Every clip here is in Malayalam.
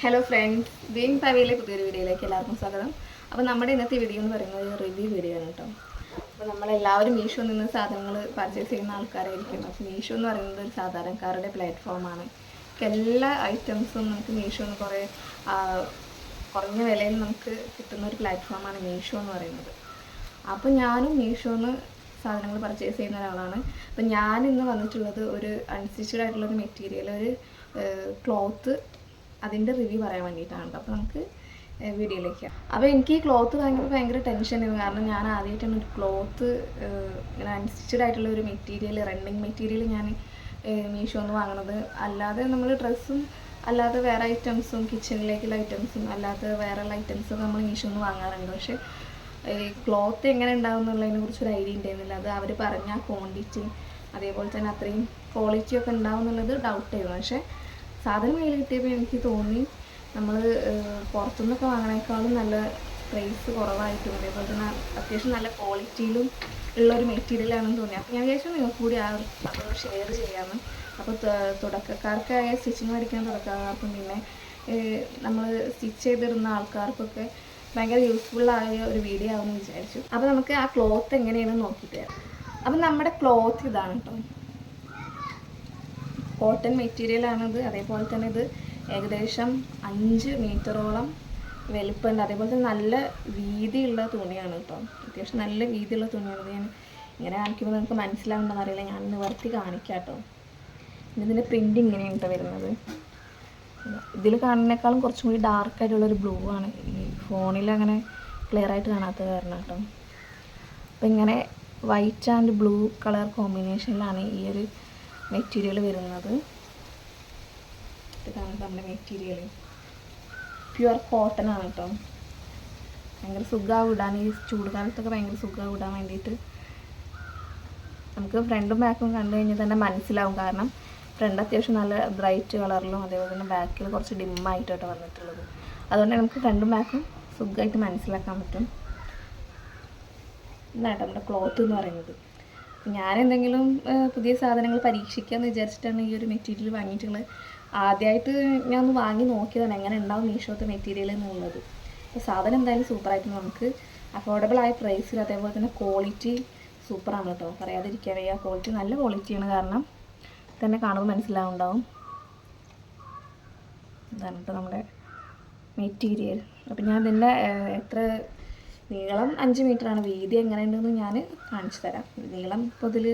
ഹലോ ഫ്രണ്ട്സ്, ബീങ് പവിയിലെ പുതിയൊരു വീഡിയോയിലേക്ക് എല്ലാവർക്കും സ്വാഗതം. അപ്പോൾ നമ്മുടെ ഇന്നത്തെ വീഡിയോ എന്ന് പറയുന്നത് ഒരു റിവ്യൂ വീഡിയോ ആണ് കേട്ടോ. അപ്പോൾ നമ്മളെല്ലാവരും മീഷോ നിന്ന് സാധനങ്ങൾ പർച്ചേസ് ചെയ്യുന്ന ആൾക്കാരായിരിക്കും. അപ്പോൾ മീഷോ എന്ന് പറയുന്നത് ഒരു സാധാരണക്കാരുടെ പ്ലാറ്റ്ഫോമാണ്. എല്ലാ ഐറ്റംസും നമുക്ക് മീഷോ എന്ന് കുറഞ്ഞ വിലയിൽ നമുക്ക് കിട്ടുന്ന ഒരു പ്ലാറ്റ്ഫോമാണ് മീഷോ എന്ന് പറയുന്നത്. അപ്പോൾ ഞാനും മീഷോന്ന് സാധനങ്ങൾ പർച്ചേസ് ചെയ്യുന്ന ഒരാളാണ്. അപ്പോൾ ഞാനിന്ന് വന്നിട്ടുള്ളത് ഒരു അൺസ്റ്റിച്ചഡ് ആയിട്ടുള്ളൊരു മെറ്റീരിയൽ, ഒരു ക്ലോത്ത്, അതിൻ്റെ റിവ്യൂ പറയാൻ വേണ്ടിയിട്ടാണ് കേട്ടോ. അപ്പോൾ നമുക്ക് വീഡിയോയിലേക്ക്. അപ്പോൾ എനിക്ക് ഈ ക്ലോത്ത് ഭയങ്കര ടെൻഷനായിരുന്നു. കാരണം ഞാൻ ആദ്യമായിട്ടാണ് ഒരു ക്ലോത്ത് ഇങ്ങനെ അൺസ്റ്റിച്ചഡ് ആയിട്ടുള്ള ഒരു മെറ്റീരിയൽ, റണ്ണിങ് മെറ്റീരിയൽ ഞാൻ മീഷോന്ന് വാങ്ങുന്നത്. അല്ലാതെ നമ്മൾ ഡ്രസ്സും അല്ലാതെ വേറെ ഐറ്റംസും, കിച്ചണിലേക്കുള്ള ഐറ്റംസും അല്ലാതെ വേറെയുള്ള ഐറ്റംസൊക്കെ നമ്മൾ മീഷോന്ന് വാങ്ങാറുണ്ട്. പക്ഷേ ക്ലോത്ത് എങ്ങനെ ഉണ്ടാവും എന്നുള്ളതിനെ കുറിച്ചൊരു ഐഡിയ ഉണ്ടായിരുന്നില്ല. അത് അവർ പറഞ്ഞ ക്വാണ്ടിറ്റി അതേപോലെ തന്നെ അത്രയും ക്വാളിറ്റിയൊക്കെ ഉണ്ടാവും എന്നുള്ളത് ഡൗട്ടായിരുന്നു. പക്ഷേ സാധനം കയ്യിൽ കിട്ടിയപ്പോൾ എനിക്ക് തോന്നി നമ്മൾ പുറത്തുനിന്നൊക്കെ വാങ്ങണേക്കാളും നല്ല പ്രൈസ് കുറവായിട്ടും അതേപോലെ തന്നെ അത്യാവശ്യം നല്ല ക്വാളിറ്റിയിലും ഉള്ളൊരു മെറ്റീരിയലാണെന്ന് തോന്നി. അപ്പോൾ ഞാൻ വിചാരിച്ചു നിങ്ങൾക്ക് കൂടി അത് ഷെയർ ചെയ്യാമെന്ന്. അപ്പോൾ തുടക്കക്കാർക്കായ സ്റ്റിച്ചിങ് പഠിക്കാൻ തുടക്കക്കാർക്കും പിന്നെ നമ്മൾ സ്റ്റിച്ച് ചെയ്തിരുന്ന ആൾക്കാർക്കൊക്കെ ഭയങ്കര യൂസ്ഫുള്ളായ ഒരു വീഡിയോ ആവുമെന്ന് വിചാരിച്ചു. അപ്പോൾ നമുക്ക് ആ ക്ലോത്ത് എങ്ങനെയാണെന്ന് നോക്കിയിട്ട് തരാം. അപ്പം നമ്മുടെ ക്ലോത്ത് ഇതാണ് കേട്ടോ. കോട്ടൺ മെറ്റീരിയലാണിത്. അതേപോലെ തന്നെ ഇത് ഏകദേശം 5 മീറ്ററോളം വലുപ്പമുണ്ട്. അതേപോലെ തന്നെ നല്ല വീതിയുള്ള തുണിയാണ് കേട്ടോ. അത്യാവശ്യം നല്ല വീതിയുള്ള തുണിയാണ്. ഞാൻ ഇങ്ങനെ കാണിക്കുമ്പോൾ നിങ്ങൾക്ക് മനസ്സിലാവുണ്ടെന്ന് അറിയില്ല, ഞാൻ നിവർത്തി കാണിക്കാം കേട്ടോ. ഇതിൻ്റെ പ്രിൻ്റ് ഇങ്ങനെയാണ് കേട്ടോ വരുന്നത്. ഇതിൽ കാണുന്നതിനേക്കാളും കുറച്ചും കൂടി ഡാർക്കായിട്ടുള്ളൊരു ബ്ലൂ ആണ്. ഈ ഫോണിൽ അങ്ങനെ ക്ലിയർ ആയിട്ട് കാണാത്തത് കാരണം കേട്ടോ. അപ്പോൾ ഇങ്ങനെ വൈറ്റ് ആൻഡ് ബ്ലൂ കളർ കോമ്പിനേഷനിലാണ് ഈ ഒരു മെറ്റീരിയൽ വരുന്നത്. ഇതാണ് നമ്മുടെ മെറ്റീരിയൽ. പ്യുവർ കോട്ടൺ ആണ് കേട്ടോ. ഭയങ്കര സുഖമാവും ഇടാൻ. ഈ ചൂട് കാലത്തൊക്കെ ഭയങ്കര സുഖമാവും ഇടാൻ വേണ്ടിയിട്ട്. നമുക്ക് ഫ്രണ്ടും ബാക്കും കണ്ടു കഴിഞ്ഞാൽ തന്നെ മനസ്സിലാവും. കാരണം ഫ്രണ്ട് അത്യാവശ്യം നല്ല ബ്രൈറ്റ് കളറിലും അതേപോലെ തന്നെ ബാക്കിൽ കുറച്ച് ഡിമ്മായിട്ടാണ് വന്നിട്ടുള്ളത്. അതുകൊണ്ട് നമുക്ക് ഫ്രണ്ടും ബാക്കും സുഖമായിട്ട് മനസ്സിലാക്കാൻ പറ്റും. ഇതാണ് നമ്മുടെ ക്ലോത്ത് എന്ന് പറയുന്നത്. ഞാനെന്തെങ്കിലും പുതിയ സാധനങ്ങൾ പരീക്ഷിക്കാമെന്ന് വിചാരിച്ചിട്ടാണ് ഈ ഒരു മെറ്റീരിയൽ വാങ്ങിയിട്ടുള്ളത്. ആദ്യമായിട്ട് ഞാൻ ഒന്ന് വാങ്ങി നോക്കിയതാണ് എങ്ങനെ ഉണ്ടാവും മീഷോത്തെ മെറ്റീരിയൽ എന്നുള്ളത്. അപ്പോൾ സാധനം എന്തായാലും സൂപ്പറായിട്ട് നമുക്ക് അഫോർഡബിൾ ആയ പ്രൈസിൽ അതേപോലെ തന്നെ ക്വാളിറ്റി സൂപ്പറാണ് കേട്ടോ. പറയാതിരിക്കാൻ വയ്യ, ക്വാളിറ്റി നല്ല ക്വാളിറ്റിയാണ്. കാരണം തന്നെ കാണുമ്പോൾ മനസ്സിലാവുണ്ടാവും. ഇതാണ് കേട്ടോ നമ്മുടെ മെറ്റീരിയൽ. അപ്പം ഞാൻ ഇതിൻ്റെ എത്ര നീളം 5 മീറ്ററാണ്, വീതി എങ്ങനെയുണ്ടെന്ന് ഞാൻ കാണിച്ചു തരാം. നീളം ഇപ്പോൾ ഇതിൽ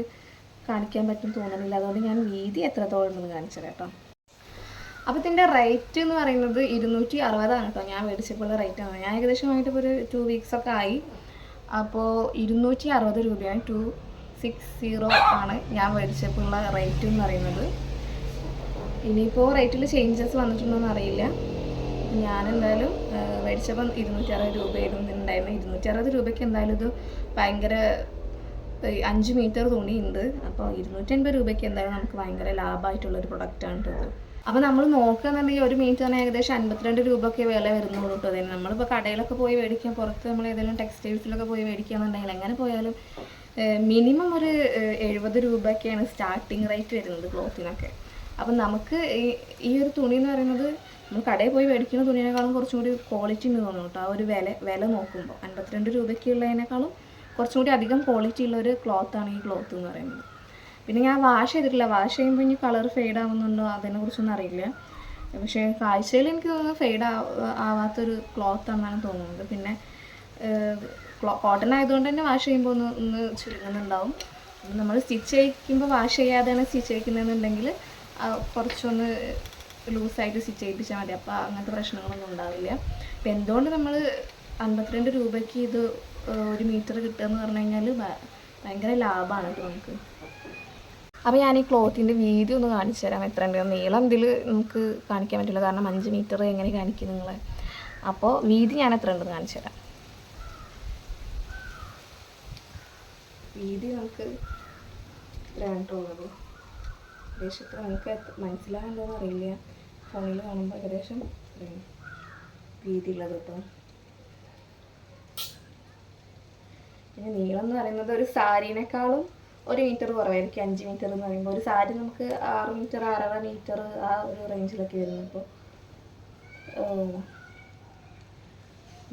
കാണിക്കാൻ പറ്റും തോന്നുന്നില്ല, അതുകൊണ്ട് ഞാൻ വീതി എത്രത്തോളം ഉണ്ടെന്ന് കാണിച്ചു തരാം കേട്ടോ. അപ്പോൾ ഇതിൻ്റെ റേറ്റ് എന്ന് പറയുന്നത് 260 കേട്ടോ. ഞാൻ മേടിച്ചപ്പോൾ റേറ്റാണ്. ഞാൻ ഏകദേശം ആയിട്ട് ഇപ്പോൾ ഒരു 2 വീക്സൊക്കെ ആയി. അപ്പോൾ 260 രൂപയാണ്, 260 ആണ് ഞാൻ മേടിച്ചപ്പോൾ ഉള്ള റേറ്റ് എന്ന് പറയുന്നത്. ഇനിയിപ്പോൾ റേറ്റിൽ ചേഞ്ചസ് വന്നിട്ടുണ്ടോയെന്ന് അറിയില്ല. ഞാനെന്തായാലും മേടിച്ചപ്പോൾ 260 രൂപയായിരുന്നു ഉണ്ടായിരുന്നു. 260 രൂപയ്ക്ക് എന്തായാലും ഇത് ഭയങ്കര 5 മീറ്റർ തുണിയുണ്ട്. അപ്പോൾ 250 രൂപയ്ക്ക് എന്തായാലും നമുക്ക് ഭയങ്കര ലാഭമായിട്ടുള്ളൊരു പ്രൊഡക്റ്റാണ് കേട്ടോ ഇത്. അപ്പോൾ നമ്മൾ നോക്കുകയെന്നുണ്ടെങ്കിൽ 1 മീറ്ററിന് ഏകദേശം 52 രൂപയൊക്കെ വില വരുന്നുള്ളൂ കേട്ടോ. അതിന് നമ്മളിപ്പോൾ കടയിലൊക്കെ പോയി മേടിക്കാൻ, പുറത്ത് നമ്മൾ ഏതെങ്കിലും ടെക്സ്റ്റൈൽസിലൊക്കെ പോയി മേടിക്കുകയാണെന്നുണ്ടെങ്കിൽ എങ്ങനെ പോയാലും മിനിമം ഒരു 70 രൂപയൊക്കെയാണ് സ്റ്റാർട്ടിങ് റേറ്റ് വരുന്നത് ക്ലോത്തിനൊക്കെ. അപ്പം നമുക്ക് ഈ ഒരു തുണി എന്ന് പറയുന്നത് നമ്മൾ കടയിൽ പോയി മേടിക്കുന്ന തുണിയേക്കാളും കുറച്ചും കൂടി ക്വാളിറ്റി ഉണ്ട് തോന്നുന്നു കേട്ടോ. ആ ഒരു വില നോക്കുമ്പോൾ 52 രൂപയ്ക്കുള്ളതിനേക്കാളും കുറച്ചും കൂടി അധികം ക്വാളിറ്റി ഉള്ള ഒരു ക്ലോത്താണ് ഈ ക്ലോത്ത് എന്ന് പറയുന്നത്. പിന്നെ ഞാൻ വാഷ് ചെയ്തിട്ടില്ല. വാഷ് ചെയ്യുമ്പോൾ ഇനി കളർ ഫെയ്ഡ് ആവുന്നുണ്ടോ അതിനെക്കുറിച്ചൊന്നും അറിയില്ല. പക്ഷേ കാഴ്ചയിൽ എനിക്ക് തോന്നുന്നത് ഫെയ്ഡ് ആവാത്തൊരു ക്ലോത്താണെന്നാണ് തോന്നുന്നത്. പിന്നെ കോട്ടൺ ആയതുകൊണ്ട് തന്നെ വാഷ് ചെയ്യുമ്പോൾ ഒന്ന് ചുരുങ്ങുന്നുണ്ടാവും. നമ്മൾ സ്റ്റിച്ച് ചെയ്യിക്കുമ്പോൾ വാഷ് ചെയ്യാതെയാണ് സ്റ്റിച്ച് ചെയ്യിക്കുന്നതെന്നുണ്ടെങ്കിൽ കുറച്ചൊന്ന് ലൂസായിട്ട് സ്റ്റിച്ച് ചെയ്യിപ്പിച്ചാൽ മതി. അപ്പോൾ അങ്ങനത്തെ പ്രശ്നങ്ങളൊന്നും ഉണ്ടാവില്ല. അപ്പോൾ എന്തുകൊണ്ട് നമ്മൾ 52 രൂപയ്ക്ക് ഇത് 1 മീറ്റർ കിട്ടുകയെന്ന് പറഞ്ഞു കഴിഞ്ഞാൽ ഭയങ്കര ലാഭമാണ് കേട്ടോ നമുക്ക്. അപ്പോൾ ഞാൻ ഈ ക്ലോത്തിൻ്റെ വീതി ഒന്ന് കാണിച്ചു തരാം എത്ര ഉണ്ട്. നീളം ഇതിൽ നമുക്ക് കാണിക്കാൻ പറ്റില്ല, കാരണം 5 മീറ്റർ എങ്ങനെ കാണിക്കും നിങ്ങളെ. അപ്പോൾ വീതി ഞാൻ എത്ര ഉണ്ടെന്ന് കാണിച്ചു തരാം. വീതി നമുക്ക് ഇത്രയാണ് ഉള്ളത്. ഏകദേശം നമുക്ക് മനസ്സിലാകുന്നതെന്ന് അറിയില്ല, ഫോണിൽ കാണുമ്പോൾ ഏകദേശം വീതിയുള്ളത് കേട്ടോ. പിന്നെ നീളം എന്ന് പറയുന്നത് ഒരു സാരീനേക്കാളും 1 മീറ്റർ കുറവായിരിക്കും. 5 മീറ്റർ എന്ന് പറയുമ്പോൾ ഒരു സാരി നമുക്ക് 6 മീറ്റർ 6.5 മീറ്റർ ആ ഒരു റേഞ്ചിലൊക്കെ വരുന്നു. അപ്പോൾ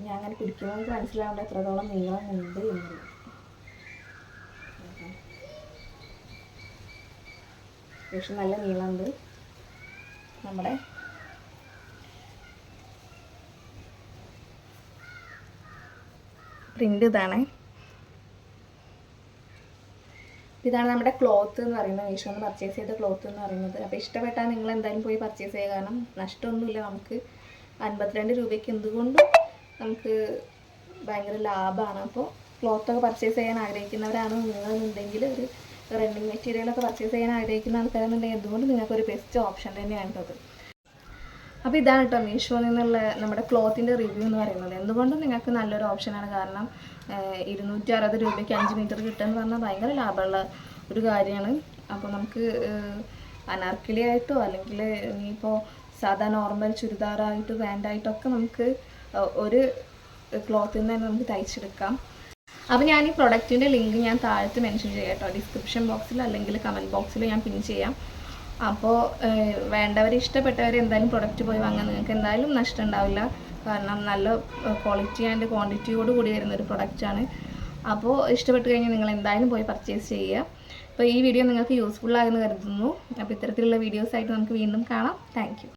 ഞാൻ അങ്ങനെ പിടിക്കുമ്പോൾ നമുക്ക് മനസ്സിലാവേണ്ട എത്രത്തോളം നീളം ഉണ്ട് എന്നുള്ളത്. പക്ഷെ നല്ല നീളമുണ്ട്. നമ്മുടെ പ്രിൻ്റ് ഇതാണ് നമ്മുടെ ക്ലോത്ത് എന്ന് പറയുന്നത്. മീഷോന്ന് പർച്ചേസ് ചെയ്ത ക്ലോത്ത് എന്ന് പറയുന്നത്. അപ്പോൾ ഇഷ്ടപ്പെട്ടാൽ നിങ്ങൾ എന്തായാലും പോയി പർച്ചേസ് ചെയ്യുക. കാരണം നഷ്ടമൊന്നുമില്ല. നമുക്ക് 52 രൂപയ്ക്ക് എന്തുകൊണ്ടും നമുക്ക് ഭയങ്കര ലാഭമാണ്. അപ്പോൾ ക്ലോത്തൊക്കെ പർച്ചേസ് ചെയ്യാൻ ആഗ്രഹിക്കുന്നവരാണ് നിങ്ങളെന്നുണ്ടെങ്കിൽ, ഒരു റണ്ണിങ് മെറ്റീരിയലൊക്കെ പർച്ചേസ് ചെയ്യാൻ ആഗ്രഹിക്കുന്ന ആൾക്കാരെന്നുണ്ടെങ്കിൽ എന്തുകൊണ്ട് നിങ്ങൾക്കൊരു ബെസ്റ്റ് ഓപ്ഷൻ തന്നെയാണ് അത്. അപ്പോൾ ഇതാണ് കേട്ടോ മീഷോയിൽ നിന്നുള്ള നമ്മുടെ ക്ലോത്തിൻ്റെ റിവ്യൂ എന്ന് പറയുന്നത്. എന്തുകൊണ്ടും നിങ്ങൾക്ക് നല്ലൊരു ഓപ്ഷനാണ്. കാരണം 260 രൂപയ്ക്ക് 5 മീറ്റർ കിട്ടുക എന്ന് പറഞ്ഞാൽ ഭയങ്കര ലാഭമുള്ള ഒരു കാര്യമാണ്. അപ്പോൾ നമുക്ക് അനാർക്കലി ആയിട്ടോ അല്ലെങ്കിൽ ഇനിയിപ്പോൾ സാധാ നോർമൽ ചുരിദാറായിട്ട് പാൻ്റായിട്ടൊക്കെ നമുക്ക് ഒരു ക്ലോത്തിൽ നിന്ന് തന്നെ നമുക്ക് തയ്ച്ചെടുക്കാം. അപ്പോൾ ഞാൻ ഈ പ്രൊഡക്റ്റിൻ്റെ ലിങ്ക് ഞാൻ താഴത്ത് മെൻഷൻ ചെയ്യാം കേട്ടോ, ഡിസ്ക്രിപ്ഷൻ ബോക്സിൽ അല്ലെങ്കിൽ കമൻറ്റ് ബോക്സിൽ ഞാൻ പിൻ ചെയ്യാം. അപ്പോൾ വേണ്ടവർ, ഇഷ്ടപ്പെട്ടവർ എന്തായാലും പ്രൊഡക്റ്റ് പോയി വാങ്ങാൻ നിങ്ങൾക്ക് എന്തായാലും നഷ്ടം ഉണ്ടാവില്ല. കാരണം നല്ല ക്വാളിറ്റി ആൻഡ് ക്വാണ്ടിറ്റിയോട് കൂടി വരുന്നൊരു പ്രൊഡക്റ്റാണ്. അപ്പോൾ ഇഷ്ടപ്പെട്ട് കഴിഞ്ഞാൽ നിങ്ങൾ എന്തായാലും പോയി പർച്ചേസ് ചെയ്യുക. അപ്പോൾ ഈ വീഡിയോ നിങ്ങൾക്ക് യൂസ്ഫുൾ ആയെന്ന് കരുതുന്നു. അപ്പോൾ ഇത്തരത്തിലുള്ള വീഡിയോസായിട്ട് നമുക്ക് വീണ്ടും കാണാം. Thank you.